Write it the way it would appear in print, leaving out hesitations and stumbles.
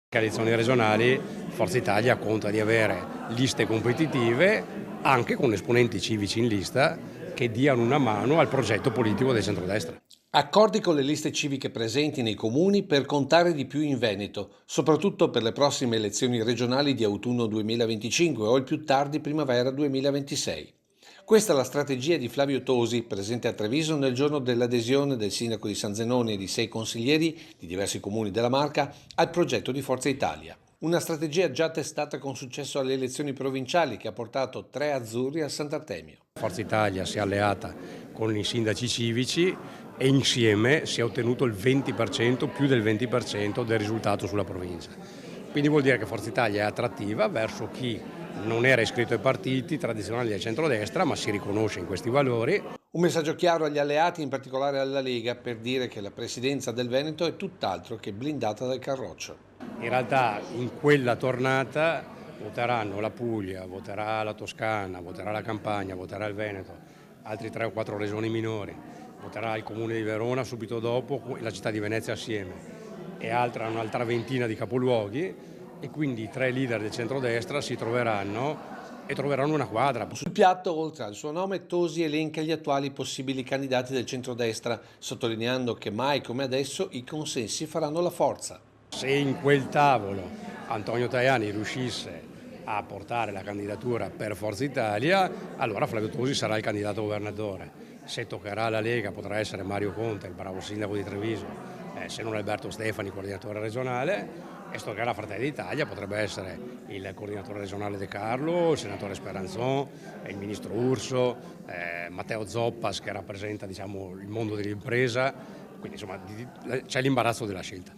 Alle elezioni regionali Forza Italia conta di avere liste competitive anche con esponenti civici in lista che diano una mano al progetto politico del centrodestra. Accordi con le liste civiche presenti nei comuni per contare di più in Veneto, soprattutto per le prossime elezioni regionali di autunno 2025 o il più tardi primavera 2026. Questa è la strategia di Flavio Tosi, presente a Treviso nel giorno dell'adesione del sindaco di San Zenone e di 6 consiglieri di diversi comuni della Marca al progetto di Forza Italia. Una strategia già testata con successo alle elezioni provinciali che ha portato 3 azzurri al Sant'Artemio. Forza Italia si è alleata con i sindaci civici e insieme si è ottenuto il 20%, più del 20% del risultato sulla provincia. Quindi vuol dire che Forza Italia è attrattiva verso chi non era iscritto ai partiti tradizionali del centrodestra, ma si riconosce in questi valori. Un messaggio chiaro agli alleati, in particolare alla Lega, per dire che la presidenza del Veneto è tutt'altro che blindata dal Carroccio. In realtà in quella tornata voteranno la Puglia, voterà la Toscana, voterà la Campania, voterà il Veneto, altri 3 o 4 regioni minori, voterà il comune di Verona subito dopo e la città di Venezia assieme e un'altra ventina di capoluoghi, e quindi i 3 leader del centrodestra si troveranno e troveranno una quadra. Sul piatto, oltre al suo nome, Tosi elenca gli attuali possibili candidati del centrodestra, sottolineando che mai come adesso i consensi faranno la forza. Se in quel tavolo Antonio Tajani riuscisse a portare la candidatura per Forza Italia, allora Flavio Tosi sarà il candidato governatore. Se toccherà alla Lega potrà essere Mario Conte, il bravo sindaco di Treviso, se non Alberto Stefani, coordinatore regionale, e se toccherà Fratelli d'Italia potrebbe essere il coordinatore regionale De Carlo, il senatore Speranzon, il ministro Urso, Matteo Zoppas che rappresenta, diciamo, il mondo dell'impresa, quindi insomma c'è l'imbarazzo della scelta.